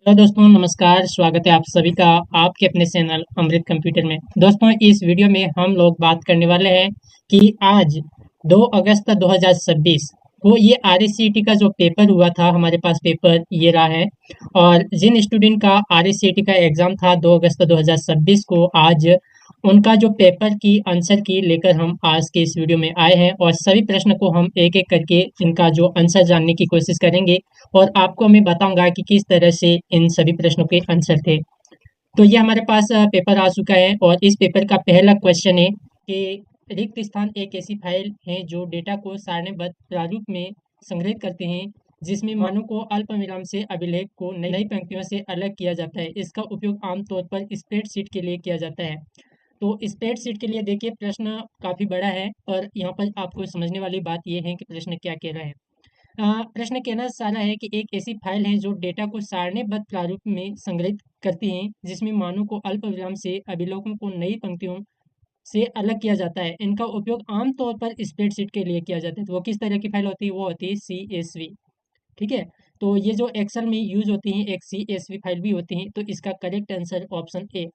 तो दोस्तों नमस्कार, स्वागत है आप सभी का आपके अपने चैनल अमृत कंप्यूटर में। दोस्तों इस वीडियो में हम लोग बात करने वाले हैं कि आज 2 अगस्त 2026 को ये आरएससीईटी का जो पेपर हुआ था, हमारे पास पेपर ये रहा है। और जिन स्टूडेंट का आरएससीईटी का एग्जाम था 2 अगस्त 2026 को, आज उनका जो पेपर की आंसर की लेकर हम आज के इस वीडियो में आए हैं और सभी प्रश्न को हम एक एक करके इनका जो आंसर जानने की कोशिश करेंगे और आपको मैं बताऊंगा कि किस तरह से इन सभी प्रश्नों के आंसर थे। तो ये हमारे पास पेपर आ चुका है और इस पेपर का पहला क्वेश्चन है कि रिक्त स्थान एक ऐसी फाइल है जो डेटा को सारणीबद्ध प्रारूप में संग्रहित करते हैं, जिसमें मानों को अल्प विराम से अभिलेख को नई पंक्तियों से अलग किया जाता है। इसका उपयोग आमतौर पर स्प्रेडशीट के लिए किया जाता है। तो स्प्रेडशीट के लिए देखिए प्रश्न काफ़ी बड़ा है और यहाँ पर आपको समझने वाली बात यह है कि प्रश्न क्या कह रहा है। प्रश्न कहना चाह रहा है कि एक ऐसी फाइल है जो डेटा को सारणीबद्ध प्रारूप में संग्रहित करती है, जिसमें मानों को अल्प विराम से अभिलेखों को नई पंक्तियों से अलग किया जाता है। इनका उपयोग आमतौर पर स्प्रेडशीट के लिए किया जाता है। तो वो किस तरह की फाइल होती है? वो होती है CSV। ठीक है। तो ये जो एक्सेल में यूज होती हैं एक CSV फाइल भी होती हैं। तो इसका करेक्ट आंसर ऑप्शन ए।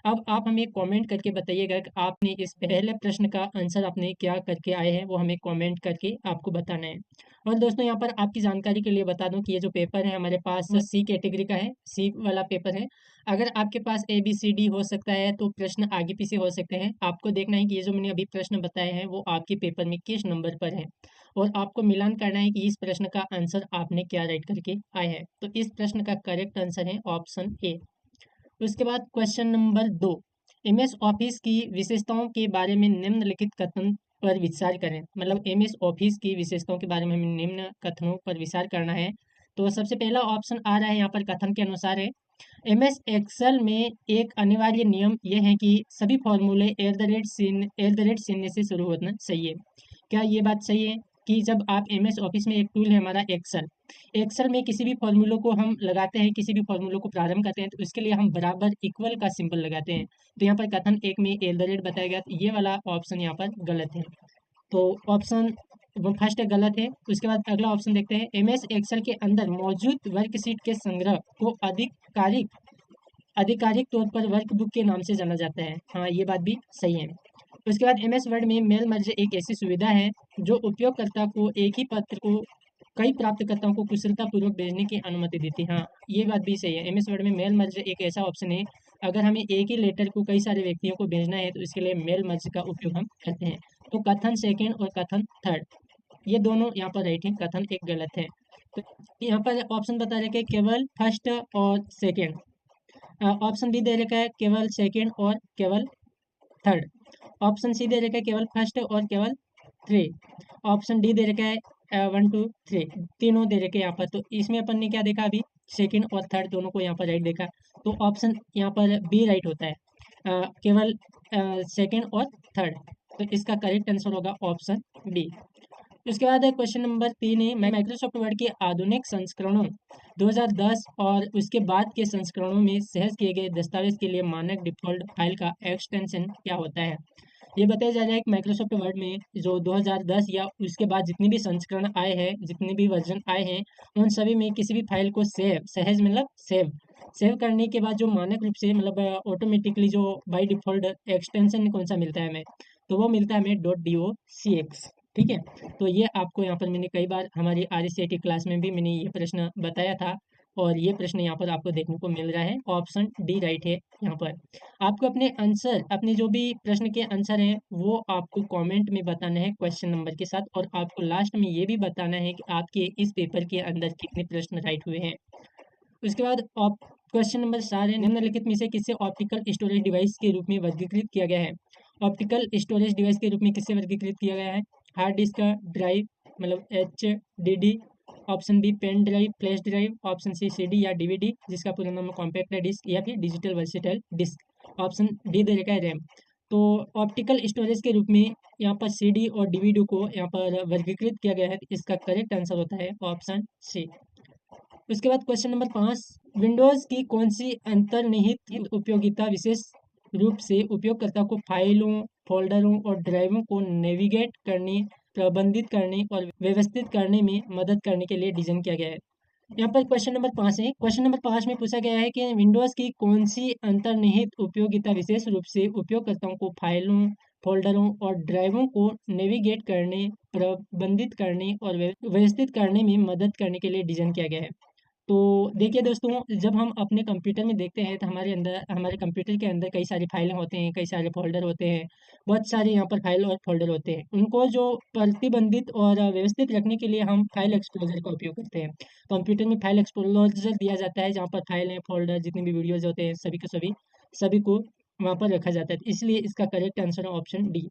अब आप हमें कमेंट करके बताइएगा कि आपने इस पहले प्रश्न का आंसर आपने क्या करके आए हैं, वो हमें कमेंट करके आपको बताना है। और दोस्तों यहाँ पर आपकी जानकारी के लिए बता दूं कि ये जो पेपर है हमारे पास C कैटेगरी का है, C वाला पेपर है। अगर आपके पास ABCD हो सकता है तो प्रश्न आगे पीछे हो सकते हैं। आपको देखना है कि ये जो मैंने अभी प्रश्न बताए हैं वो आपके पेपर में किस नंबर पर है और आपको मिलान करना है कि इस प्रश्न का आंसर आपने क्या राइट करके आए हैं। तो इस प्रश्न का करेक्ट आंसर है ऑप्शन ए। उसके बाद क्वेश्चन नंबर 2, MS ऑफिस की विशेषताओं के बारे में निम्नलिखित कथन पर विचार करें। मतलब MS ऑफिस की विशेषताओं के बारे में हमें निम्न कथनों पर विचार करना है। तो सबसे पहला ऑप्शन आ रहा है यहाँ पर, कथन के अनुसार है MS एक्सेल में एक अनिवार्य नियम यह है कि सभी फॉर्मूले एट द रेट से शुरू होना चाहिए। क्या ये बात सही है कि जब आप MS ऑफिस में एक टूल है हमारा एक्सेल, एक्सेल में किसी भी फॉर्मूलों को हम लगाते हैं, किसी भी फॉर्मूलों को प्रारंभ करते हैं तो उसके लिए हम बराबर इक्वल का सिंबल लगाते हैं। तो यहाँ पर कथन एक में एट द रेट बताया गया, तो ये वाला ऑप्शन यहाँ पर गलत है। तो ऑप्शन वो फर्स्ट गलत है। उसके बाद अगला ऑप्शन देखते हैं, MS एक्सेल के अंदर मौजूद वर्कशीट के संग्रह को आधिकारिक तौर पर वर्कबुक के नाम से जाना जाता है। हाँ, ये बात भी सही है। उसके बाद MS वर्ड में मेल मर्ज एक ऐसी सुविधा है जो उपयोगकर्ता को एक ही पत्र को कई प्राप्तकर्ताओं को कुशलतापूर्वक भेजने की अनुमति देती है। हाँ, ये बात भी सही है। MS वर्ड में मेल मर्ज एक ऐसा ऑप्शन है, अगर हमें एक ही लेटर को कई सारे व्यक्तियों को भेजना है तो इसके लिए मेल मर्ज का उपयोग हम करते हैं। तो कथन सेकेंड और कथन थर्ड ये दोनों यहाँ पर राइट है, कथन एक गलत है। तो यहाँ पर ऑप्शन बता रहे कि केवल फर्स्ट और सेकेंड। ऑप्शन बी दे रखा है केवल सेकेंड और केवल थर्ड। ऑप्शन सी दे रखा है केवल फर्स्ट और केवल थ्री। ऑप्शन डी दे रखा है 1 2 3, तीनों दे रखे यहाँ पर। तो इसमें अपन ने क्या देखा अभी, सेकेंड और थर्ड दोनों को यहाँ पर राइट देखा। तो ऑप्शन यहाँ पर बी राइट होता है, केवल सेकेंड और थर्ड। तो इसका करेक्ट आंसर होगा ऑप्शन बी। उसके बाद क्वेश्चन नंबर 3 है, माइक्रोसॉफ्ट वर्ड के आधुनिक संस्करणों 2010 और उसके बाद के संस्करणों में सहज किए गए दस्तावेज के लिए मानक डिफ़ॉल्ट फाइल का एक्सटेंशन क्या होता है? ये बताया जा रहा है कि माइक्रोसॉफ्ट वर्ड में जो 2010 या उसके बाद जितने भी संस्करण आए हैं, जितने भी वर्जन आए हैं, उन सभी में किसी भी फाइल को सहज मतलब सेव करने के बाद जो मानक रूप से मतलब ऑटोमेटिकली जो बाय डिफ़ॉल्ट एक्सटेंशन कौन सा मिलता है हमें, तो वो मिलता है हमें .docx। ठीक है। तो ये आपको यहाँ पर मैंने कई बार हमारी RSCT क्लास में भी मैंने ये प्रश्न बताया था और ये प्रश्न यहाँ पर आपको देखने को मिल रहा है। ऑप्शन डी राइट है यहाँ पर। आपको अपने आंसर, अपने जो भी प्रश्न के आंसर हैं वो आपको कमेंट में बताना है क्वेश्चन नंबर के साथ, और आपको लास्ट में ये भी बताना है कि आपके इस पेपर के अंदर कितने प्रश्न राइट हुए हैं। उसके बाद क्वेश्चन नंबर 4 है, निम्नलिखित में से किसे ऑप्टिकल स्टोरेज डिवाइस के रूप में वर्गीकृत किया गया है? ऑप्टिकल स्टोरेज डिवाइस के रूप में किसे वर्गीकृत किया गया है? हार्ड डिस्क का ड्राइव मतलब HDD, option B pen drive flash drive, option C CD या DVD जिसका पूरा नाम है कॉम्पैक्ट डिस्क, या फिर digital versatile disc. Option D दे रखा है रैम। तो ऑप्टिकल स्टोरेज के रूप में यहाँ पर CD और DVD को यहाँ पर वर्गीकृत किया गया है। तो इसका करेक्ट आंसर होता है ऑप्शन सी। उसके बाद क्वेश्चन नंबर 5, विंडोज़ की कौन सी अंतर्निहित उपयोगिता विशेष रूप से उपयोगकर्ता को फाइलों, फ़ोल्डरों और ड्राइवों को नेविगेट करने, प्रबंधित करने और व्यवस्थित करने में मदद करने के लिए डिज़ाइन किया गया है? यहाँ पर क्वेश्चन नंबर 5 है। क्वेश्चन नंबर 5 में पूछा गया है कि विंडोज़ की कौन सी अंतर्निहित उपयोगिता विशेष रूप से उपयोगकर्ताओं को फाइलों, फ़ोल्डरों और ड्राइवों को नेविगेट करने, प्रबंधित करने और व्यवस्थित करने में मदद करने के लिए डिज़ाइन किया गया है। तो देखिए दोस्तों, जब हम अपने कंप्यूटर में देखते हैं तो हमारे कंप्यूटर के अंदर कई सारी फाइलें होते हैं, कई सारे फ़ोल्डर होते हैं, बहुत सारे यहाँ पर फाइल और फ़ोल्डर होते हैं। उनको जो प्रतिबंधित और व्यवस्थित रखने के लिए हम फाइल एक्सप्लोरर का उपयोग करते हैं। कंप्यूटर में फाइल एक्सप्लोरर दिया जाता है, जहाँ पर फाइलें, फ़ोल्डर, जितने भी वीडियोज़ होते हैं, सभी के सभी को वहाँ पर रखा जाता है। इसलिए इसका करेक्ट आंसर है ऑप्शन डी।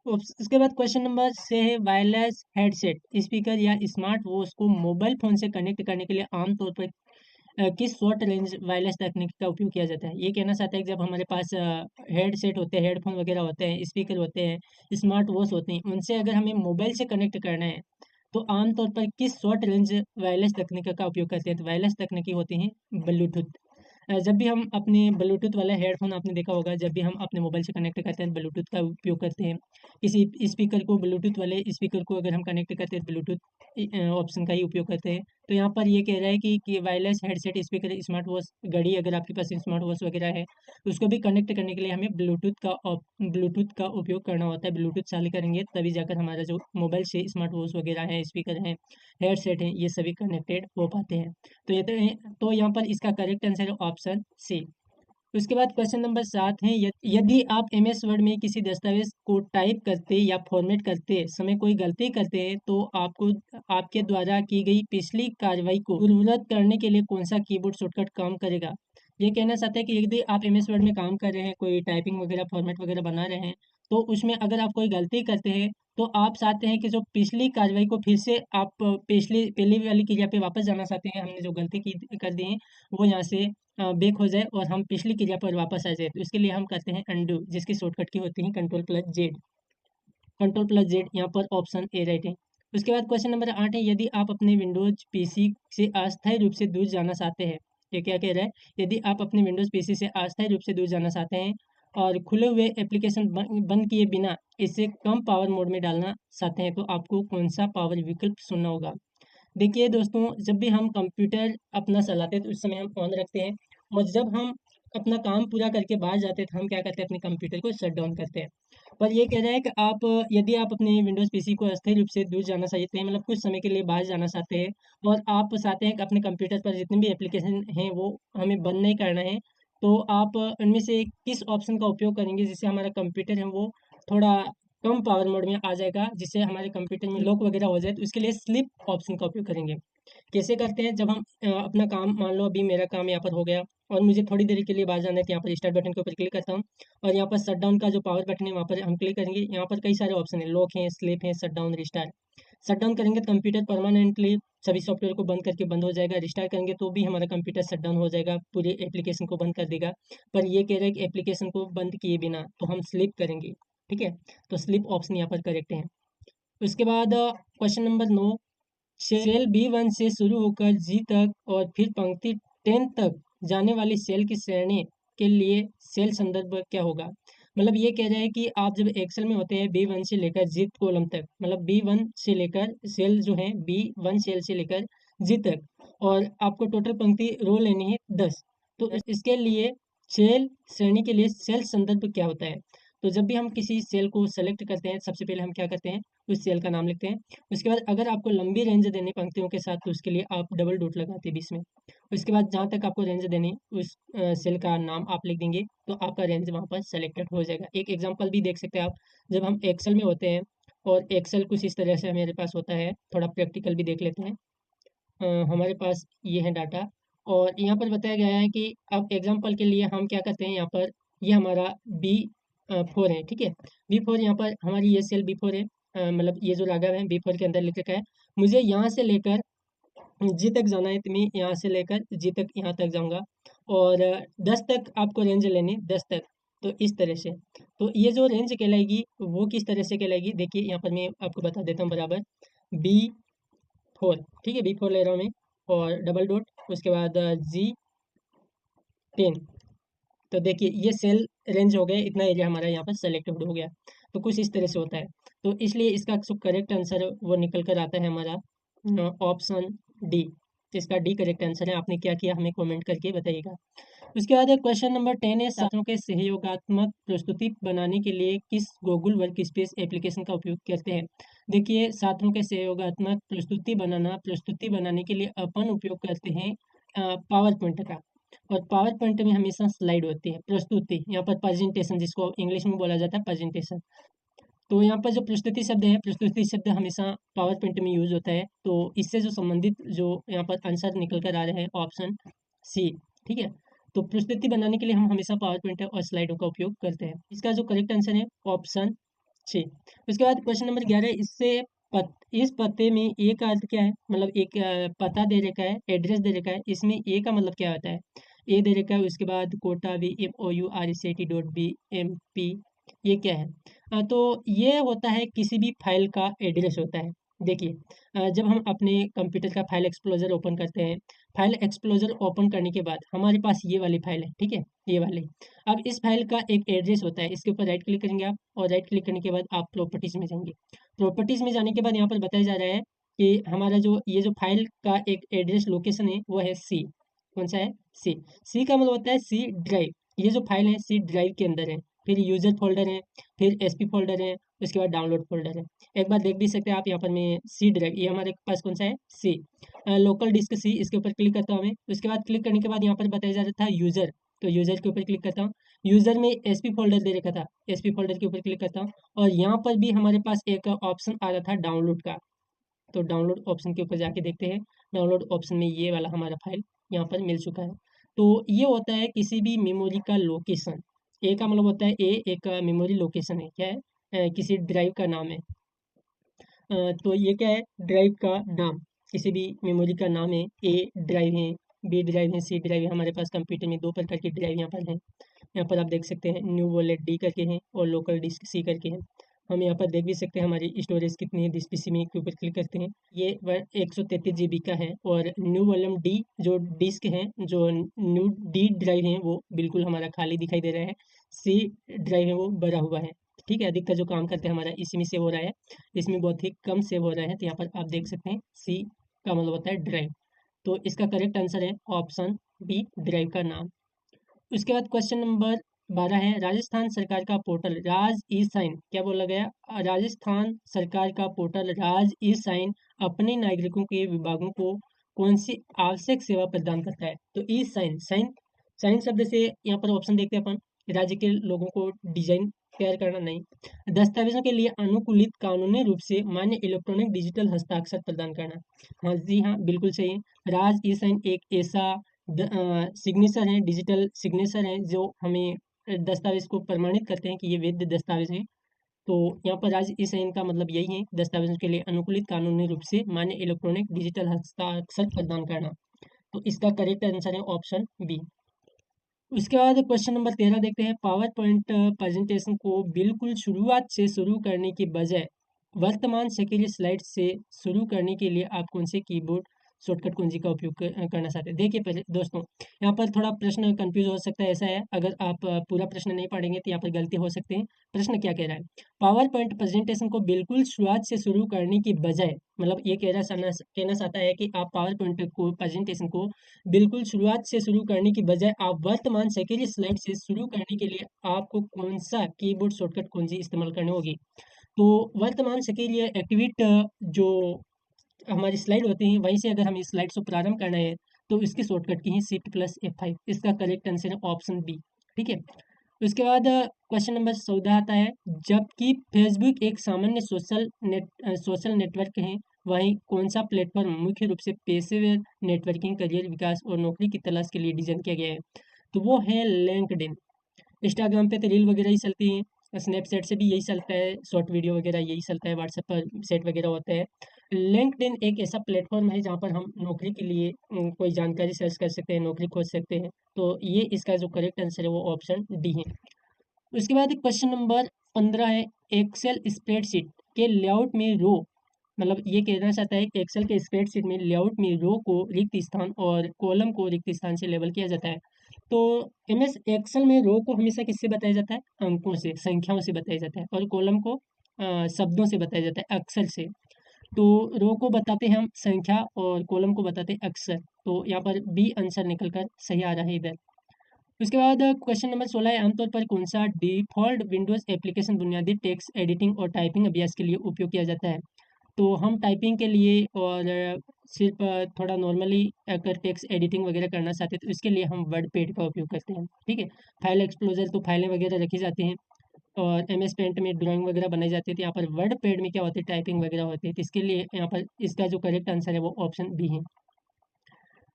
उसके बाद क्वेश्चन नंबर से है वायरलेस हेडसेट, स्पीकर या स्मार्ट वॉच को मोबाइल फ़ोन से कनेक्ट करने के लिए आमतौर पर किस शॉर्ट रेंज वायरलेस तकनीक का उपयोग किया जाता है? ये कहना चाहता है कि जब हमारे पास हेडसेट होते हैं, हेडफ़ोन वगैरह होते हैं, स्पीकर होते हैं, स्मार्ट वॉच होती हैं, उनसे अगर हमें मोबाइल से कनेक्ट करना है, तो आम तौर पर किस शॉर्ट रेंज वायरलेस तकनीक का उपयोग करते हैं? तो वायरलेस तकनीकी होती हैं ब्लूटूथ। जब भी हम अपने ब्लूटूथ वाला हेडफ़ोन आपने देखा होगा, जब भी हम अपने मोबाइल से कनेक्ट करते हैं, ब्लूटूथ का उपयोग करते हैं। किसी स्पीकर को ब्लूटूथ वाले स्पीकर को अगर हम कनेक्ट करते हैं, ब्लूटूथ ऑप्शन का ही उपयोग करते हैं। तो यहाँ पर ये कह रहा है कि wireless headset, speaker, smart watch, घड़ी, अगर आपके पास स्मार्ट वॉच वगैरह है, उसको भी कनेक्ट करने के लिए हमें ब्लूटूथ का उपयोग करना होता है। ब्लूटूथ चालू करेंगे तभी जाकर हमारा जो मोबाइल से स्मार्ट वॉच वगैरह है, स्पीकर है, हेडसेट है, ये सभी कनेक्टेड हो पाते हैं। तो यहाँ पर इसका करेक्ट आंसर है ऑप्शन सी। उसके बाद क्वेश्चन नंबर 7 है, यदि आप एमएस वर्ड में किसी दस्तावेज को टाइप करते या फॉर्मेट करते समय कोई गलती करते हैं, तो आपको आपके द्वारा की गई पिछली कार्रवाई को पूर्ववत करने के लिए कौन सा कीबोर्ड शॉर्टकट काम करेगा? ये कहना चाहते हैं कि यदि आप एमएस वर्ड में काम कर रहे हैं, कोई टाइपिंग वगैरह फॉर्मेट वगैरह बना रहे हैं, तो उसमें अगर आप कोई गलती करते हैं, तो आप चाहते हैं कि जो पिछली कार्रवाई को फिर से आप पिछली पहली वाली क्रिया पे वापस जाना चाहते हैं, हमने जो गलती की कर दी है वो यहाँ से बेक हो जाए और हम पिछली क्रिया पर वापस आ जाए, तो इसके लिए हम करते हैं अनडू, जिसकी शॉर्टकट की होती है कंट्रोल प्लस जेड। यहाँ पर ऑप्शन ए राइट है। उसके बाद क्वेश्चन नंबर 8 है, यदि आप अपने विंडोज पीसी से अस्थायी रूप से दूर जाना चाहते हैं, ये क्या कह रहा है, यदि आप अपने विंडोज पीसी से अस्थायी रूप से दूर जाना चाहते हैं और खुले हुए एप्लीकेशन बंद किए बिना इसे कम पावर मोड में डालना चाहते हैं, तो आपको कौन सा पावर विकल्प चुनना होगा? देखिए दोस्तों, जब भी हम कंप्यूटर अपना चलाते हैं तो उस समय हम ऑन रखते हैं, और जब हम अपना काम पूरा करके बाहर जाते हैं तो हम क्या करते हैं, अपने कंप्यूटर को शट डाउन करते हैं। पर ये कह रहा है कि यदि आप अपने विंडोज़ पीसी को अस्थायी रूप से दूर जाना चाहते हैं, मतलब कुछ समय के लिए बाहर जाना चाहते हैं, और आप चाहते हैं कि अपने कंप्यूटर पर जितने भी एप्लीकेशन हैं वो हमें बंद नहीं करना है, तो आप उनमें से किस ऑप्शन का उपयोग करेंगे जिससे हमारा कंप्यूटर है वो थोड़ा कम पावर मोड में आ जाएगा, जिससे हमारे कंप्यूटर में लॉक वगैरह हो जाए, तो इसके लिए स्लीप ऑप्शन का उपयोग करेंगे। कैसे करते हैं, जब हम अपना काम, मान लो अभी मेरा काम यहाँ पर हो गया और मुझे थोड़ी देर के लिए बाहर जाना है, तो यहाँ पर स्टार्ट बटन के ऊपर क्लिक करता हूँ, और यहाँ पर शट डाउन का जो पावर बटन है वहाँ पर हम क्लिक करेंगे। यहाँ पर कई सारे ऑप्शन है, लॉक है, स्लीप है, shut down, restart. Shut down करेंगे तो कंप्यूटर परमानेंटली सभी सॉफ्टवेयर को बंद करके बंद हो जाएगा। रिस्टार्ट करेंगे तो भी हमारा कंप्यूटर शट डाउन हो जाएगा, पूरी एप्लीकेशन को बंद कर देगा। पर ये कह रहा है कि एप्लीकेशन को बंद किए बिना, तो हम स्लीप करेंगे। ठीक है, तो स्लीप ऑप्शन यहाँ पर करेक्ट है। उसके बाद क्वेश्चन नंबर 9, सेल B1 से शुरू होकर जी तक और फिर पंक्ति 10 तक जाने वाली सेल की श्रेणी के लिए सेल संदर्भ क्या होगा? मतलब ये कह रहे हैं कि आप जब एक्सेल में होते हैं B1 से लेकर जी कॉलम तक, मतलब B1 से लेकर सेल जो है B1 सेल से लेकर जी तक, और आपको टोटल पंक्ति रो लेनी है 10। तो इसके लिए सेल श्रेणी के लिए सेल संदर्भ क्या होता है? तो जब भी हम किसी सेल को सेलेक्ट करते हैं, सबसे पहले हम क्या करते हैं, उस सेल का नाम लिखते हैं। उसके बाद अगर आपको लंबी रेंज देनी पंक्तियों के साथ, तो उसके लिए आप डबल डॉट लगाते हैं बीच में। उसके बाद जहाँ तक आपको रेंज देनी उस सेल का नाम आप लिख देंगे, तो आपका रेंज वहाँ पर सेलेक्टेड हो जाएगा। एक एग्जांपल भी देख सकते हैं आप, जब हम एक्सेल में होते हैं और एक्सेल कुछ इस तरह से हमारे पास होता है, थोड़ा प्रैक्टिकल भी देख लेते हैं। हमारे पास ये है डाटा, और यहाँ पर बताया गया है कि अब एग्जांपल के लिए हम क्या करते हैं, यहाँ पर ये हमारा B4 है, ठीक है। B4 यहाँ पर हमारी ये सेल B4 है, मतलब ये जो राघव है B4 के अंदर लिख रखा है। मुझे यहाँ से लेकर जी तक जाना है, तो मैं यहाँ से लेकर जी तक यहाँ तक जाऊँगा, और 10 तक आपको रेंज लेनी, 10 तक। तो इस तरह से, तो ये जो रेंज कहलाएगी वो किस तरह से कहलाएगी, देखिए यहाँ पर मैं आपको बता देता हूँ बराबर। B4, ठीक है, B4 ले रहा हूँ मैं, और डबल डॉट, उसके बाद G10। तो देखिए ये सेल रेंज हो गए, इतना एरिया हमारा यहाँ पर सेलेक्टेड हो गया। तो कुछ इस तरह से होता है। तो इसलिए इसका जो करेक्ट आंसर वो निकल कर आता है हमारा ऑप्शन डी। तो इसका डी करेक्ट आंसर है। आपने क्या किया हमें कमेंट करके बताइएगा। उसके बाद क्वेश्चन नंबर 10 है, छात्रों के सहयोगात्मक प्रस्तुति बनाने के लिए किस गूगल वर्क स्पेस एप्लीकेशन का उपयोग करते हैं। देखिए, छात्रों के सहयोगात्मक प्रस्तुति बनाने के लिए अपन उपयोग करते हैं पावर पॉइंट का। और पावर पॉइंट में हमेशा स्लाइड होती है, प्रस्तुति, यहाँ पर प्रेजेंटेशन जिसको इंग्लिश में बोला जाता है प्रेजेंटेशन। तो यहाँ पर जो प्रस्तुति शब्द है, प्रस्तुति शब्द हमेशा पावर पॉइंट में यूज होता है। तो इससे जो संबंधित जो यहाँ पर आंसर निकल कर आ रहा है ऑप्शन सी, ठीक है। तो प्रस्तुति बनाने के लिए हम हमेशा पावर पॉइंट और स्लाइडों का उपयोग करते हैं। इसका जो करेक्ट आंसर है ऑप्शन सी। उसके बाद क्वेश्चन नंबर 11, इस पते में ए का अर्थ क्या है। मतलब एक पता दे रखा है, एड्रेस दे रखा है, इसमें ए का मतलब क्या होता है। ए दे रखा है, उसके बाद कोटा VMOURCT.BMP, ये क्या है। तो ये होता है किसी भी फाइल का एड्रेस होता है। देखिए, जब हम अपने कंप्यूटर का फाइल एक्सप्लोजर ओपन करते हैं, फाइल एक्सप्लोजर ओपन करने के बाद हमारे पास ये वाली फाइल है, ठीक है, ये वाली। अब इस फाइल का एक एड्रेस होता है, इसके ऊपर राइट क्लिक करेंगे आप, और राइट क्लिक करने के बाद आप प्रॉपर्टीज में जाएंगे। प्रॉपर्टीज में जाने के बाद यहाँ पर बताया जा रहा है कि हमारा जो ये जो फाइल का एक एड्रेस लोकेशन है वो है सी। कौन सा है, सी। सी का मतलब होता है सी ड्राइव। ये जो फाइल है सी ड्राइव के अंदर है। फिर यूजर फोल्डर है, फिर एसपी फोल्डर है, उसके बाद डाउनलोड फोल्डर है। एक बार देख भी सकते हैं आप यहाँ पर मैं सी ड्राइव, ये हमारे पास कौन सा है, सी। लोकल डिस्क सी, इसके ऊपर क्लिक करता हूँ मैं। उसके बाद क्लिक करने के बाद यहाँ पर बताया जा रहा था यूजर, तो यूजर के ऊपर क्लिक करता हूँ। यूजर में एसपी फोल्डर दे रखा था, एसपी फोल्डर के ऊपर क्लिक करता हूँ। और यहाँ पर भी हमारे पास एक ऑप्शन आ रहा था डाउनलोड का, तो डाउनलोड ऑप्शन के ऊपर जाके देखते हैं। डाउनलोड ऑप्शन में ये वाला हमारा फाइल यहाँ पर मिल चुका है। तो ये होता है किसी भी मेमोरी का लोकेशन। ए का मतलब होता है ए एक मेमोरी लोकेशन है, क्या है, किसी ड्राइव का नाम है। तो ये क्या है, ड्राइव का नाम, किसी भी मेमोरी का नाम है। ए ड्राइव है, बी ड्राइव है, सी ड्राइव है। हमारे पास कंप्यूटर में दो प्रकार की ड्राइव यहाँ पर है। यहाँ पर आप देख सकते हैं न्यू वॉलेट डी करके हैं और लोकल डिस्क सी करके हैं। हम यहाँ पर देख भी सकते हैं हमारी स्टोरेज कितनी है, जिस पीसी में के ऊपर क्लिक करते हैं ये 133 GB का है। और न्यू वॉल्यूम डी जो डिस्क है, जो न्यू डी ड्राइव है वो बिल्कुल हमारा खाली दिखाई दे रहा है। सी ड्राइव है वो भरा हुआ है, ठीक है। अधिकतर जो काम करते हैं हमारा इसी में सेव हो रहा है, इसमें बहुत ही कम सेव हो रहा है। तो यहाँ पर आप देख सकते हैं सी का मतलब होता है ड्राइव। तो इसका करेक्ट आंसर है ऑप्शन बी, ड्राइव का नाम। उसके बाद क्वेश्चन नंबर 12 है, राजस्थान सरकार का पोर्टल राज ई साइन, क्या बोला गया, राजस्थान सरकार का पोर्टल राज ई साइन अपने नागरिकों के विभागों को कौन सी आवश्यक सेवा प्रदान करता है। तो ई साइन, साइन साइन शब्द से यहाँ पर ऑप्शन देखते हैं अपन, राज्य के लोगों को डिजाइन तैयार करना, नहीं। दस्तावेजों के लिए अनुकूलित कानूनी रूप से मान्य इलेक्ट्रॉनिक डिजिटल हस्ताक्षर प्रदान करना। हाँ जी, हाँ बिल्कुल सही है। राज ई साइन एक ऐसा सिग्नेचर है, डिजिटल सिग्नेचर है जो हमें दस्तावेज को प्रमाणित करते हैं कि ये वैध दस्तावेज है। तो यहाँ पर आज इस आइन का मतलब यही है, दस्तावेजों के लिए अनुकूलित कानूनी रूप से मान्य इलेक्ट्रॉनिक डिजिटल हस्ताक्षर प्रदान करना। तो इसका करेक्ट आंसर है ऑप्शन बी। उसके बाद क्वेश्चन नंबर 13 देखते हैं, पावर पॉइंट प्रेजेंटेशन को बिल्कुल शुरुआत से शुरू करने के बजाय वर्तमान सक्रिय स्लाइड से शुरू करने के लिए आप कौन से कीबोर्ड शॉर्टकट कुंजी का उपयोग करना चाहते हैं। देखिए पहले दोस्तों, यहाँ पर थोड़ा प्रश्न कंफ्यूज हो सकता है। ऐसा है, अगर आप पूरा प्रश्न नहीं पढ़ेंगे तो यहाँ पर गलती हो सकती है। प्रश्न क्या कह रहा है, पावर पॉइंट प्रेजेंटेशन को बिल्कुल शुरुआत से शुरू करने की बजाय, मतलब ये कहना चाहता है कि आप पावर पॉइंट को प्रेजेंटेशन को बिल्कुल शुरुआत से शुरू करने की बजाय आप वर्तमान सक्रिय स्लाइड से शुरू करने के लिए आपको कौन सा कीबोर्ड शॉर्टकट कुंजी इस्तेमाल करनी होगी। तो वर्तमान सक्रिय एक्टिवेट जो हमारी स्लाइड होती है, वहीं से अगर हमें स्लाइड को प्रारंभ करना है तो इसकी शॉर्टकट की है Shift+F5। इसका करेक्ट आंसर है ऑप्शन बी, ठीक है। उसके बाद क्वेश्चन नंबर 14 आता है, जबकि फेसबुक एक सामान्य सोशल नेटवर्क है, वहीं कौन सा प्लेटफॉर्म मुख्य रूप से पेशेवर नेटवर्किंग, करियर विकास और नौकरी की तलाश के लिए डिजाइन किया गया है। तो वो है लिंक्डइन। इंस्टाग्राम पे तो रील वगैरह ही चलती हैं, स्नैपचैट से भी यही चलता है, शॉर्ट वीडियो वगैरह यही चलता है, व्हाट्सएप पर सेट वगैरह होता है। लिंक्डइन एक ऐसा प्लेटफॉर्म है जहाँ पर हम नौकरी के लिए कोई जानकारी सर्च कर सकते हैं, नौकरी खोज सकते हैं। तो ये इसका जो करेक्ट आंसर है वो ऑप्शन डी है। उसके बाद क्वेश्चन नंबर 15 है, एक्सेल स्प्रेडशीट के लेआउट में रो, मतलब ये कहना चाहता है कि एक्सेल के स्प्रेडशीट में लेआउट में रो को रिक्त स्थान और कॉलम को रिक्त स्थान से लेबल किया जाता है। तो एमएस एक्सेल में रो को हमेशा किससे बताया जाता है, अंकों से, संख्याओं से बताया जाता है, और कॉलम को शब्दों से बताया जाता है, अक्षर से। तो रो को बताते हैं हम संख्या और कॉलम को बताते हैं अक्षर। तो यहाँ पर बी आंसर निकल कर सही आ रहा है इधर। उसके बाद क्वेश्चन नंबर 16 है, आमतौर पर कौन सा डिफ़ॉल्ट विंडोज़ एप्लीकेशन बुनियादी टेक्स्ट एडिटिंग और टाइपिंग अभ्यास के लिए उपयोग किया जाता है? तो हम टाइपिंग के लिए और सिर्फ थोड़ा नॉर्मली अगर टेक्स्ट एडिटिंग वगैरह करना चाहते हैं तो इसके लिए हम वर्डपैड का उपयोग करते हैं। ठीक है, फाइल एक्सप्लोजर तो फाइलें वगैरह रखी जाती हैं और एमएस पेंट में ड्राइंग वगैरह बनाई जाती है। तो यहाँ पर वर्डपैड में क्या होती है, टाइपिंग वगैरह होती है। तो इसके लिए यहाँ पर इसका जो करेक्ट आंसर है वो ऑप्शन बी है।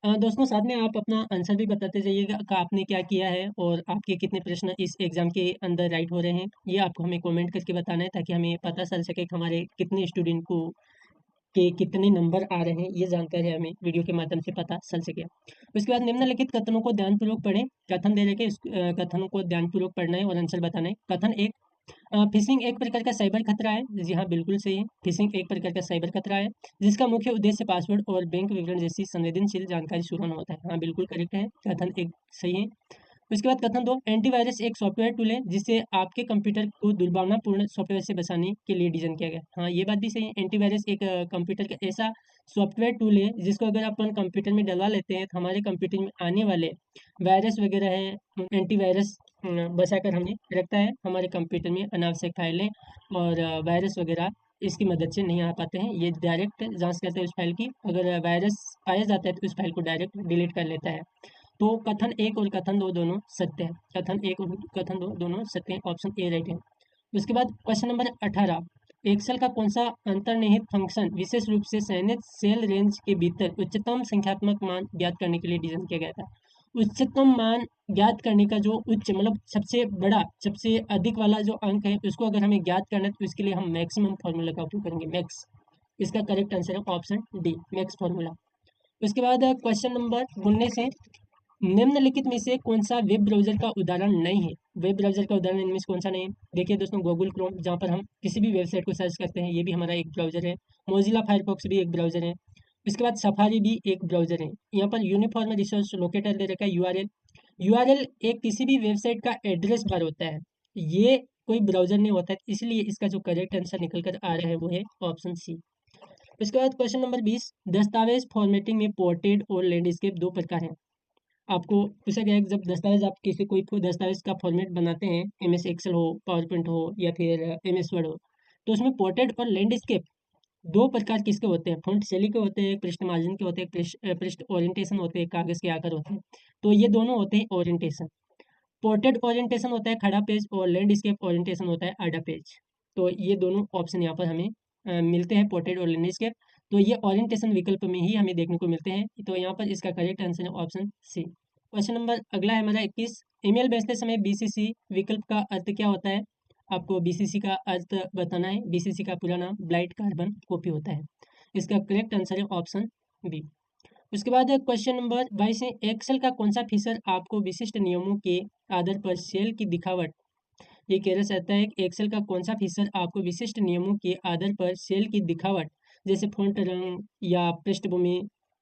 दोस्तों साथ में आप अपना आंसर भी बताते जाइएगा कि आपने क्या किया है और आपके कितने प्रश्न इस एग्ज़ाम के अंदर राइट हो रहे हैं। ये आपको हमें कमेंट करके बताना है ताकि हमें पता चल सके कि हमारे कितने स्टूडेंट को के कितने नंबर आ रहे हैं। ये जानकारी हमें वीडियो के माध्यम से पता चल सके। उसके बाद निम्नलिखित कथनों को ध्यानपूर्वक पढ़ें। कथन दे रखे, इस कथनों को ध्यानपूर्वक पढ़ना है और आंसर बताना है। कथन एक, फिशिंग एक प्रकार का साइबर खतरा है। जी हाँ, बिल्कुल सही है। फिशिंग एक प्रकार का साइबर खतरा है जिसका मुख्य उद्देश्य पासवर्ड और बैंक विवरण जैसी संवेदनशील जानकारी चुराना होता है। हाँ, बिल्कुल करेक्ट है। कथन एक सही है। उसके बाद कथन दो, एंटीवायरस एक सॉफ्टवेयर टूल है जिसे आपके कंप्यूटर को दुर्भावनापूर्ण सॉफ्टवेयर से बचाने के लिए डिजाइन किया गया। हाँ, ये बात भी सही है। एंटीवायरस एक कंप्यूटर का ऐसा सॉफ्टवेयर टूल है जिसको अगर अपन कंप्यूटर में डलवा लेते हैं तो हमारे कंप्यूटर में आने वाले वायरस वगैरह है, एंटीवायरस बचाकर हमें रखता है। हमारे कंप्यूटर में अनावश्यक फाइलें और वायरस वगैरह इसकी मदद से नहीं आ पाते हैं। ये डायरेक्ट जांच करते हैं उस फाइल की, अगर वायरस पाया जाता है तो उस फाइल को डायरेक्ट डिलीट कर लेता है। तो कथन एक और कथन दो दोनों सत्य है। कथन एक और कथन दो दोनों सत्य है। ऑप्शन ए राइट है। उसके बाद क्वेश्चन नंबर 18, एक्सेल का कौन सा अंतर्निहित फंक्शन विशेष रूप से चयनित सेल रेंज के भीतर उच्चतम संख्यात्मक मान ज्ञात करने के लिए डिजाइन किया गया था? उच्चतम मान ज्ञात करने का जो उच्च मतलब सबसे बड़ा सबसे अधिक वाला जो अंक है उसको अगर हमें ज्ञात करना है तो इसके लिए हम मैक्सिमम फॉर्मूला का उपयोग करेंगे, मैक्स। इसका करेक्ट आंसर है ऑप्शन डी, मैक्स फॉर्मूला। उसके बाद क्वेश्चन नंबर 19 है, निम्नलिखित में से कौन सा वेब ब्राउज़र का उदाहरण नहीं है? वेब ब्राउज़र का उदाहरण इनमें से कौन सा नहीं है? देखिए दोस्तों, गूगल क्रोम जहाँ पर हम किसी भी वेबसाइट को सर्च करते हैं, ये भी हमारा एक ब्राउज़र है। मोज़िला फायरफॉक्स भी एक ब्राउज़र है। इसके बाद सफारी भी एक ब्राउज़र है। यहाँ पर यूनिफॉर्म रिसोर्स लोकेटर दे रखा है, यूआरएल। यूआरएल एक किसी भी वेबसाइट का एड्रेस बार होता है। ये कोई ब्राउज़र नहीं होता है, इसलिए इसका जो करेक्ट आंसर निकल कर आ रहा है वो है ऑप्शन सी। इसके बाद क्वेश्चन नंबर 20, दस्तावेज फॉर्मेटिंग में पोर्ट्रेट और लैंडस्केप दो प्रकार हैं। आपको पूछा गया है कि जब दस्तावेज आप किसी कोई दस्तावेज का फॉर्मेट बनाते हैं, एमएस एक्सेल हो, पावर पॉइंट हो या फिर एमएस वर्ड हो, तो उसमें पोर्ट्रेट और लैंडस्केप दो प्रकार किसके होते हैं? फ्रंट शैली के होते हैं, एक पृष्ठ मार्जिन के होते हैं, एक पृष्ठ ओरिएंटेशन होते हैं, कागज के आकार होते हैं। तो ये दोनों होते हैं ओरिएंटेशन। पोर्ट्रेट ओरिएंटेशन होता है खड़ा पेज और लैंडस्केप ओरिएंटेशन होता है आधा पेज। तो ये दोनों ऑप्शन यहाँ पर हमें मिलते हैं, पोर्ट्रेट और लैंडस्केप। तो ये ओरिएंटेशन विकल्प में ही हमें देखने को मिलते हैं। तो यहाँ पर इसका करेक्ट आंसर है ऑप्शन सी। क्वेश्चन नंबर अगला है हमारा 21, ईमेल भेजते समय बीसीसी विकल्प का अर्थ क्या होता है? आपको बीसीसी का अर्थ बताना है। बीसीसी का पूरा नाम ब्लाइट कार्बन कॉपी होता है। इसका करेक्ट आंसर है ऑप्शन बी। उसके बाद क्वेश्चन नंबर 22 है, एक्सेल का कौन सा फीचर आपको विशिष्ट नियमों के आधार पर सेल की दिखावट, ये कह चाहता है कि एक्सेल का कौन सा फीचर आपको विशिष्ट नियमों के आधार पर सेल की दिखावट जैसे फ़ॉन्ट रंग या पृष्ठभूमि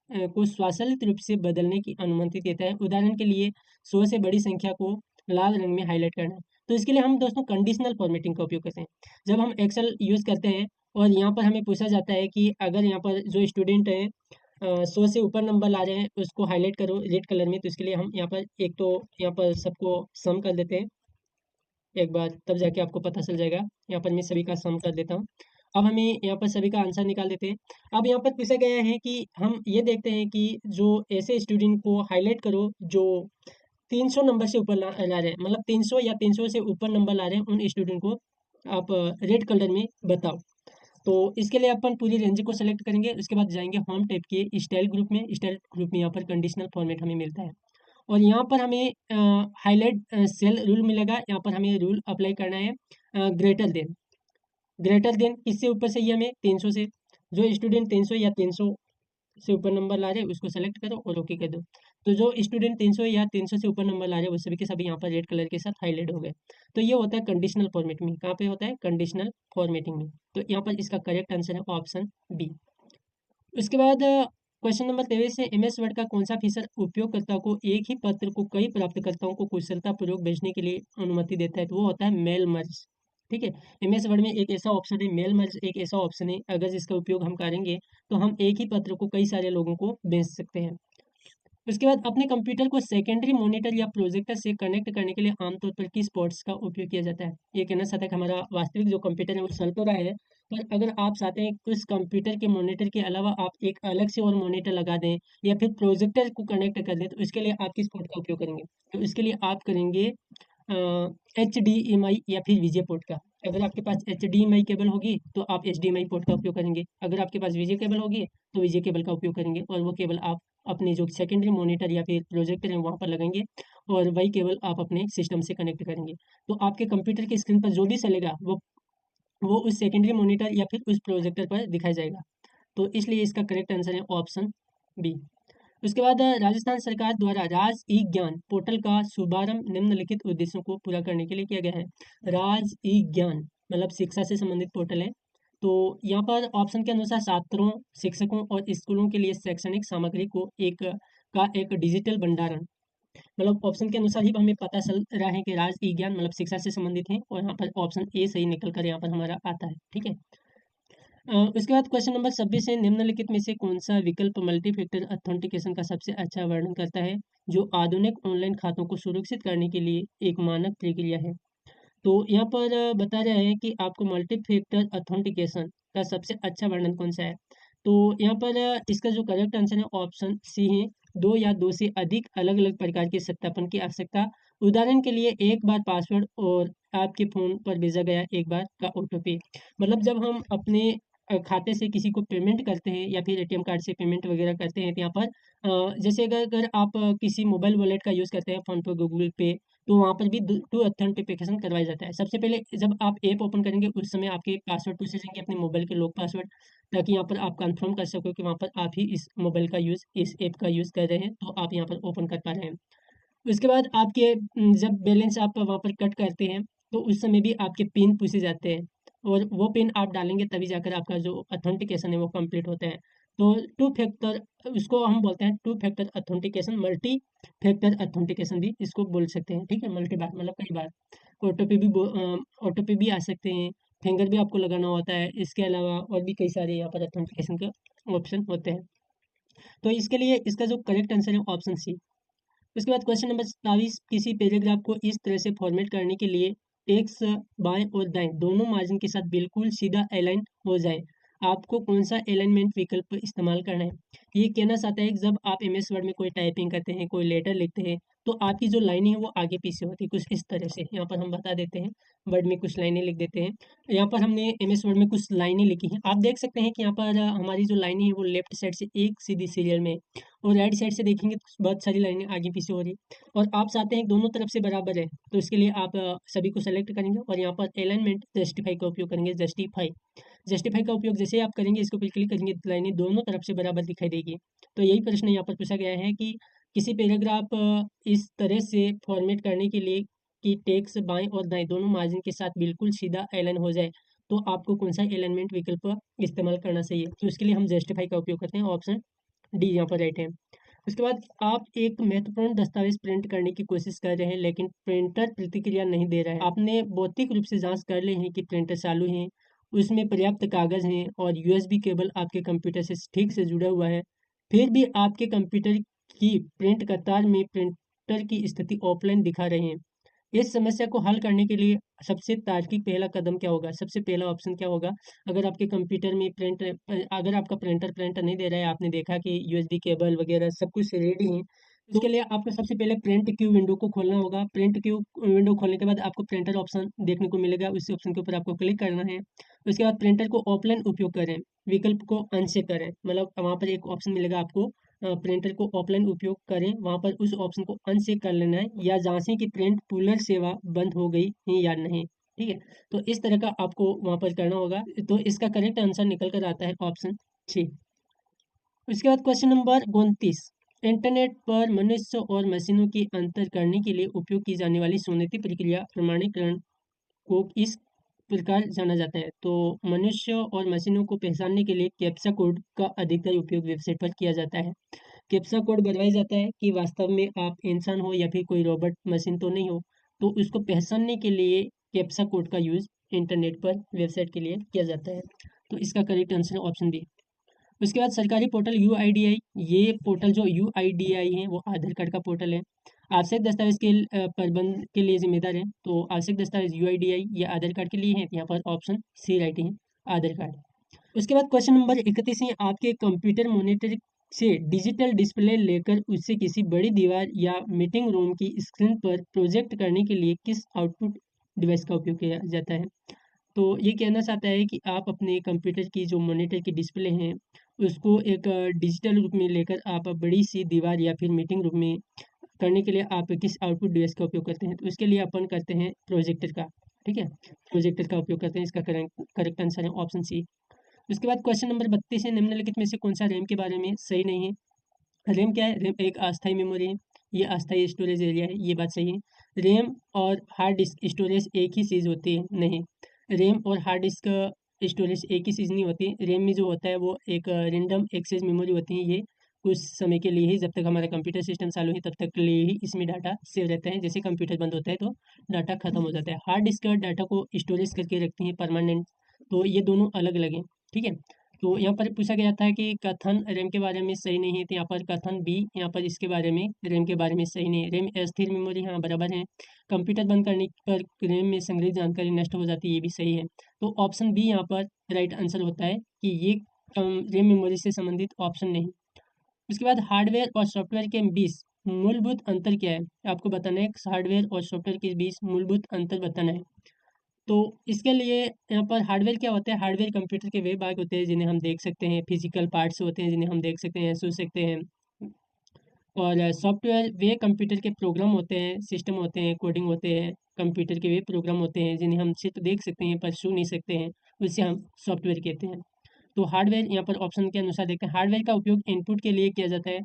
को स्वचालित रूप से बदलने की अनुमति देता है? उदाहरण के लिए 100 से बड़ी संख्या को लाल रंग में हाईलाइट करना। तो इसके लिए हम दोस्तों कंडीशनल फॉर्मेटिंग का उपयोग करते हैं। जब हम एक्सेल यूज़ करते हैं और यहाँ पर हमें पूछा जाता है कि अगर यहाँ पर जो स्टूडेंट है 100 से ऊपर नंबर ला रहे हैं उसको हाईलाइट करो रेड कलर में, तो इसके लिए हम यहाँ पर एक तो यहाँ पर सबको सम कर देते हैं एक बार, तब जाके आपको पता चल जाएगा। यहाँ पर मैं सभी का सम कर देता हूँ। अब हमें यहाँ पर सभी का आंसर निकाल देते हैं। अब यहाँ पर पूछा गया है कि हम ये देखते हैं कि जो ऐसे स्टूडेंट को हाईलाइट करो जो 300 नंबर से ऊपर ला रहे हैं, मतलब 300 या 300 से ऊपर नंबर ला रहे हैं, उन स्टूडेंट को आप रेड कलर में बताओ। तो इसके लिए अपन पूरी रेंज को सेलेक्ट करेंगे, उसके बाद जाएंगे होम टैब के स्टाइल ग्रुप में। स्टाइल ग्रुप में यहाँ पर कंडीशनल फॉर्मेट हमें मिलता है और यहाँ पर हमें हाईलाइट सेल रूल मिलेगा। यहाँ पर हमें रूल अप्लाई करना है ग्रेटर देन। ग्रेटर देन किससे ऊपर से, ये हमें 300 से। जो स्टूडेंट 300 या 300 से ऊपर नंबर ला रहे हैं उसको सेलेक्ट करो और ओके कर दो। तो जो स्टूडेंट 300 या 300 से ऊपर नंबर ला रहे हैं वो सभी के सभी यहाँ पर रेड कलर के साथ हाईलाइट हो गए। तो ये होता है कंडीशनल फॉर्मेट में। कहाँ पे होता है? कंडीशनल फॉर्मेटिंग में। तो यहाँ पर इसका करेक्ट आंसर है ऑप्शन बी। उसके बाद क्वेश्चन नंबर 23 है, एमएस वर्ड का कौन सा फीचर उपयोगकर्ता को एक ही पत्र को कई प्राप्तकर्ताओं को कुशलतापूर्वक भेजने के लिए अनुमति देता है? तो वो होता है मेल मर्ज। ठीक है। एमएस वर्ड में एक ऐसा ऑप्शन है, मेल मर्ज एक ऐसा ऑप्शन है, अगर जिसका उपयोग हम करेंगे तो हम एक ही पत्र को कई सारे लोगों को भेज सकते हैं। उसके बाद अपने कंप्यूटर को सेकेंडरी मॉनिटर या प्रोजेक्टर से कनेक्ट करने के लिए आमतौर पर किस पोर्ट्स का उपयोग किया जाता है। ये कहना चाहता है कि हमारा वास्तविक जो कंप्यूटर है वो चल तो रहा है, पर अगर आप चाहते हैं कि उस कंप्यूटर के मॉनिटर के अलावा आप एक अलग से और मॉनिटर लगा दें या फिर प्रोजेक्टर को कनेक्ट कर दें, तो इसके लिए आप किस पोर्ट का उपयोग करेंगे। तो इसके लिए आप करेंगे HDMI या फिर वीजे पोर्ट का। अगर आपके पास HDMI केबल होगी तो आप HDMI पोर्ट का उपयोग करेंगे, अगर आपके पास वीजे केबल होगी तो वीजे केबल का उपयोग करेंगे, और वो केबल आप अपने जो सेकेंडरी मॉनिटर या फिर प्रोजेक्टर है वहाँ पर लगाएंगे, और वही केबल आप अपने सिस्टम से कनेक्ट करेंगे। तो आपके कंप्यूटर की स्क्रीन पर जो भी चलेगा वो उस सेकेंडरी मॉनिटर या फिर उस प्रोजेक्टर पर दिखाया जाएगा। तो इसलिए इसका करेक्ट आंसर है ऑप्शन बी। उसके बाद राजस्थान सरकार द्वारा राज ई ज्ञान पोर्टल का शुभारंभ निम्नलिखित उद्देश्यों को पूरा करने के लिए किया गया है। राज ई ज्ञान मतलब शिक्षा से संबंधित पोर्टल है। तो यहाँ पर ऑप्शन के अनुसार छात्रों, शिक्षकों और स्कूलों के लिए शैक्षणिक सामग्री को एक डिजिटल भंडारण, मतलब ऑप्शन के अनुसार ही हमें पता चल रहा है कि राज ई ज्ञान मतलब शिक्षा से संबंधित है, और यहाँ पर ऑप्शन ए सही निकल कर यहाँ पर हमारा आता है। ठीक है। उसके बाद क्वेश्चन नंबर 26 है, निम्नलिखित में से कौन सा विकल्प मल्टी फैक्टर ऑथेंटिकेशन का सबसे अच्छा वर्णन करता है, जो आधुनिक ऑनलाइन खातों को सुरक्षित करने के लिए एक मानक प्रक्रिया है। तो यहाँ पर बता रहा है कि आपको मल्टी फैक्टर ऑथेंटिकेशन का सबसे अच्छा वर्णन कौन सा है। तो यहाँ पर इसका जो करेक्ट आंसर है ऑप्शन सी है, दो या दो से अधिक अलग अलग प्रकार के सत्यापन की आवश्यकता। उदाहरण के लिए एक बार पासवर्ड और आपके फोन पर भेजा गया एक बार का ओटीपी। मतलब जब हम अपने खाते से किसी को पेमेंट करते हैं या फिर एटीएम कार्ड से पेमेंट वगैरह करते हैं, तो यहाँ पर जैसे अगर आप किसी मोबाइल वॉलेट का यूज़ करते हैं, फोन पे, गूगल पे, तो वहाँ पर भी टू ऑथेंटिफिकेशन करवाया जाता है। सबसे पहले जब आप ऐप ओपन करेंगे उस समय आपके पासवर्ड पूछे जाएंगे, अपने मोबाइल के लॉक पासवर्ड, ताकि यहाँ पर आप कंफर्म कर सको कि वहाँ पर आप ही इस मोबाइल का यूज़, इस ऐप का यूज़ कर रहे हैं, तो आप यहाँ पर ओपन कर पा रहे हैं। उसके बाद आपके जब बैलेंस आप वहाँ पर कट करते हैं तो उस समय भी आपके पिन पूछे जाते हैं, और वो पिन आप डालेंगे तभी जाकर आपका जो ऑथेंटिकेशन है वो कंप्लीट होता है। तो टू फैक्टर, उसको हम बोलते हैं two factor authentication, multi factor authentication भी इसको बोल सकते हैं। ठीक है, मल्टी बार मतलब कई बार। ओटीपी भी आ सकते हैं, फिंगर भी आपको लगाना होता है, इसके अलावा और भी कई सारे यहाँ पर ऑथेंटिकेशन के ऑप्शन होते हैं। तो इसके लिए इसका जो करेक्ट आंसर है ऑप्शन सी। उसके बाद क्वेश्चन नंबर 27, किसी पैराग्राफ को इस तरह से फॉर्मेट करने के लिए टेक्स्ट बाएं और दाएं दोनों मार्जिन के साथ बिल्कुल सीधा अलाइन हो जाए, आपको कौन सा अलाइनमेंट विकल्प इस्तेमाल करना है। ये कहना चाहता है कि जब आप एमएस वर्ड में कोई टाइपिंग करते हैं, कोई लेटर लिखते हैं, तो आपकी जो लाइनें हैं वो आगे पीछे होती है कुछ इस तरह से। यहाँ पर हम बता देते हैं, वर्ड में कुछ लाइनें लिख देते हैं। यहाँ पर हमने एमएस वर्ड में कुछ लाइनें लिखी हैं, आप देख सकते हैं कि यहाँ पर हमारी जो लाइनें हैं वो लेफ्ट साइड से एक सीधी सीरियल में, और राइट साइड से देखेंगे तो बहुत सारी लाइनें आगे पीछे हो रही है, और आप चाहते हैं कि दोनों तरफ से बराबर है, तो इसके लिए आप सभी को सेलेक्ट करेंगे और यहाँ पर अलाइनमेंट जस्टिफाई का उपयोग करेंगे। जस्टिफाई का उपयोग जैसे आप करेंगे, इसको क्लिक करेंगे तो लाइनें दोनों तरफ से बराबर दिखाई देगी। तो यही प्रश्न यहाँ पर पूछा गया है कि किसी पैराग्राफ इस तरह से फॉर्मेट करने के लिए कि टेक्स्ट बाएं और दाएं दोनों मार्जिन के साथ बिल्कुल सीधा अलाइन हो जाए, तो आपको कौन सा अलाइनमेंट विकल्प इस्तेमाल करना चाहिए। तो इसके लिए हम जस्टिफाई का उपयोग करते हैं, ऑप्शन डी यहाँ पर राइट है। उसके बाद आप एक महत्वपूर्ण दस्तावेज प्रिंट करने की कोशिश कर रहे हैं, लेकिन प्रिंटर प्रतिक्रिया नहीं दे रहा है। आपने भौतिक रूप से जांच कर ली है कि प्रिंटर चालू है, उसमें पर्याप्त कागज हैं और यूएसबी केबल आपके कंप्यूटर से ठीक से जुड़ा हुआ है, फिर भी आपके कंप्यूटर की प्रिंट कतार में प्रिंटर की स्थिति ऑफलाइन दिखा रहे हैं। इस समस्या को हल करने के लिए सबसे तार्किक पहला कदम क्या होगा। सबसे पहला ऑप्शन क्या होगा, अगर आपके कंप्यूटर में अगर आपका प्रिंटर नहीं दे रहा है, आपने देखा कि यूएसबी केबल वगैरह सब कुछ रेडी है, तो उसके लिए आपको सबसे पहले प्रिंट क्यू विंडो को खोलना होगा। प्रिंट क्यू विंडो खोलने के बाद आपको प्रिंटर ऑप्शन देखने को मिलेगा, उस ऑप्शन के ऊपर आपको क्लिक करना है। उसके बाद प्रिंटर को ऑफलाइन उपयोग करें, विकल्प को अनचेक करें, मतलब वहाँ पर एक ऑप्शन मिलेगा आपको, प्रिंटर को ऑफलाइन उपयोग करें, वहाँ पर उस ऑप्शन को अनचेक कर लेना है, या जांचें कि प्रिंट पुलर सेवा बंद हो गई है या नहीं। ठीक है, तो इस तरह का आपको वहाँ पर करना होगा। तो इसका करेक्ट आंसर निकल कर आता है ऑप्शन सी। उसके बाद क्वेश्चन नंबर 29, इंटरनेट पर मनुष्य और मशीनों की अंतर करने के लिए उपयोग की जाने वाली सुन्नती प्रक्रिया प्रमाणीकरण को इस प्रकार जाना जाता है। तो मनुष्य और मशीनों को पहचानने के लिए कैप्चा कोड का अधिकतर उपयोग वेबसाइट पर किया जाता है। कैप्चा कोड बनवाया जाता है कि वास्तव में आप इंसान हो या फिर कोई रोबोट मशीन तो नहीं हो, तो उसको पहचानने के लिए कैप्सा कोड का यूज़ इंटरनेट पर वेबसाइट के लिए किया जाता है। तो इसका करेक्ट आंसर है ऑप्शन बी। उसके बाद सरकारी पोर्टल यूआईडीआई, ये पोर्टल जो यूआईडीआई है वो आधार कार्ड का पोर्टल है। आवश्यक दस्तावेज के प्रबंध के लिए जिम्मेदार है। तो आवश्यक दस्तावेज यूआईडीआई ये आधार कार्ड के लिए है। यहाँ पर ऑप्शन सी राइट है, आधार कार्ड। उसके बाद क्वेश्चन नंबर 31 है, आपके कंप्यूटर मॉनिटर से डिजिटल डिस्प्ले लेकर उसे किसी बड़ी दीवार या मीटिंग रूम की स्क्रीन पर प्रोजेक्ट करने के लिए किस आउटपुट डिवाइस का उपयोग किया जाता है। तो ये कहना चाहता है कि आप अपने कंप्यूटर की जो मॉनिटर की डिस्प्ले है उसको एक डिजिटल रूप में लेकर आप बड़ी सी दीवार या फिर मीटिंग रूम में करने के लिए आप किस आउटपुट डिवाइस का उपयोग करते हैं। तो इसके लिए अपन करते हैं प्रोजेक्टर का। ठीक है, प्रोजेक्टर का उपयोग करते हैं। इसका करेक्ट आंसर है ऑप्शन सी। उसके बाद क्वेश्चन नंबर 32 है, निम्नलिखित में से कौन सा रैम के बारे में सही नहीं है। रैम क्या है? रैम एक अस्थायी मेमोरी है, ये अस्थायी स्टोरेज एरिया है, ये बात सही है। रैम और हार्ड डिस्क स्टोरेज एक ही चीज़ होती है? नहीं, रैम और हार्ड डिस्क स्टोरेज एक ही चीज़ नहीं होती। रैम में जो होता है वो एक रेंडम एक्सेस मेमोरी होती है। ये कुछ समय के लिए ही, जब तक हमारा कंप्यूटर सिस्टम चालू है तब तक के लिए ही इसमें डाटा सेव रहता है। जैसे कंप्यूटर बंद होता है तो डाटा खत्म हो जाता है। हार्ड डिस्क डाटा को स्टोरेज करके रखती है परमानेंट। तो ये दोनों अलग अलग हैं। ठीक है, तो यहाँ पर पूछा गया था कि कथन रैम के बारे में सही नहीं है, तो यहाँ पर कथन बी, यहाँ पर इसके बारे में रैम के बारे में सही नहीं है। रैम अस्थिर मेमोरी, हाँ बराबर है। कंप्यूटर बंद करने पर रैम में संग्रहित जानकारी नष्ट हो जाती है, ये भी सही है। तो ऑप्शन बी यहाँ पर राइट आंसर होता है कि ये रैम मेमोरी से संबंधित ऑप्शन नहीं। उसके बाद हार्डवेयर और सॉफ्टवेयर के बीच मूलभूत अंतर क्या है, आपको बताना है। हार्डवेयर और सॉफ्टवेयर के बीच मूलभूत अंतर बताना है। तो इसके लिए यहाँ पर हार्डवेयर क्या होता है? हार्डवेयर कंप्यूटर के वे भाग होते हैं जिन्हें हम देख सकते हैं, फिजिकल पार्ट्स होते हैं जिन्हें हम देख सकते हैं, छू सकते हैं। और सॉफ्टवेयर वे कंप्यूटर के प्रोग्राम होते हैं, सिस्टम होते हैं, कोडिंग होते हैं। कंप्यूटर के वे प्रोग्राम होते हैं जिन्हें हम सिर्फ देख सकते हैं पर छू नहीं सकते हैं, उसे हम सॉफ्टवेयर कहते हैं। तो हार्डवेयर यहाँ पर ऑप्शन के अनुसार देखते हैं, हार्डवेयर का उपयोग इनपुट के लिए किया जाता है।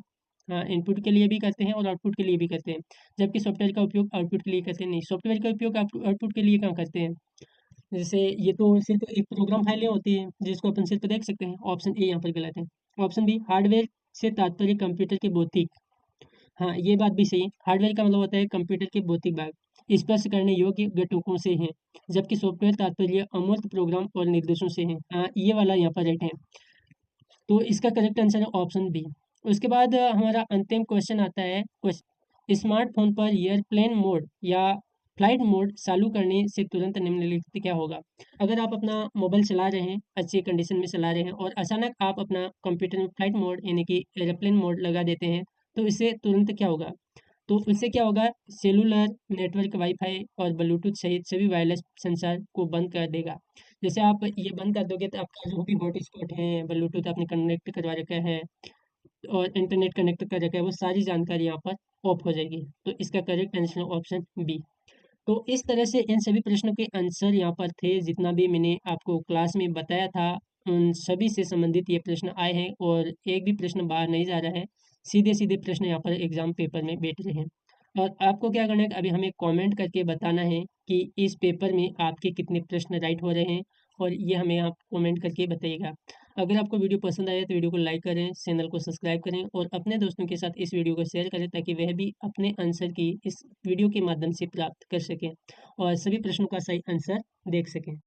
हाँ, इनपुट के लिए भी करते हैं और आउटपुट के लिए भी करते हैं। जबकि सॉफ्टवेयर का उपयोग आउटपुट के लिए करते हैं नहीं। सॉफ्टवेयर का उपयोग आउटपुट के लिए कहाँ करते हैं? जैसे ये तो सिर्फ एक प्रोग्राम फाइलें होती है जिसको अपन सिर्फ देख सकते हैं। ऑप्शन ए यहाँ पर गलत है। ऑप्शन बी, हार्डवेयर से तात्पर्य कंप्यूटर के भौतिक, हाँ ये बात भी सही है। हार्डवेयर का मतलब होता है कंप्यूटर के भौतिक भाग, स्पर्श करने योग्य घटकों से हैं। जबकि सॉफ्टवेयर तात्पर्य अमूर्त प्रोग्राम और निर्देशों से हैं। हाँ, ये वाला यहाँ पर राइट है। तो इसका करेक्ट आंसर है ऑप्शन बी। उसके बाद हमारा अंतिम क्वेश्चन आता है। स्मार्टफोन पर एयरप्लेन मोड या फ्लाइट मोड चालू करने से तुरंत निम्नलिखित क्या होगा। अगर आप अपना मोबाइल चला रहे हैं, अच्छी कंडीशन में चला रहे हैं और अचानक आप अपना कंप्यूटर में फ्लाइट मोड यानी कि एयरप्लेन मोड लगा देते हैं, तो इससे तुरंत क्या होगा? तो उससे क्या होगा? सेलुलर नेटवर्क, वाईफाई और ब्लूटूथ सहित सभी वायरलेस संचार को बंद कर देगा। जैसे आप ये बंद कर दोगे तो आपका जो भी हॉटस्पॉट है, ब्लूटूथ आपने कनेक्ट करवा रखा है और इंटरनेट कनेक्ट कर रखा है, वो सारी जानकारी यहाँ पर ऑफ हो जाएगी। तो इसका करेक्ट आंसर ऑप्शन बी। तो इस तरह से इन सभी प्रश्नों के आंसर यहाँ पर थे। जितना भी मैंने आपको क्लास में बताया था उन सभी से संबंधित ये प्रश्न आए हैं और एक भी प्रश्न बाहर नहीं जा रहा है। सीधे सीधे प्रश्न यहाँ पर एग्जाम पेपर में बैठ रहे हैं। और आपको क्या करना है, अभी हमें कमेंट करके बताना है कि इस पेपर में आपके कितने प्रश्न राइट हो रहे हैं, और ये हमें आप कमेंट करके बताइएगा। अगर आपको वीडियो पसंद आया तो वीडियो को लाइक करें, चैनल को सब्सक्राइब करें और अपने दोस्तों के साथ इस वीडियो को शेयर करें ताकि वह भी अपने आंसर की इस वीडियो के माध्यम से प्राप्त कर सकें और सभी प्रश्नों का सही आंसर देख सकें।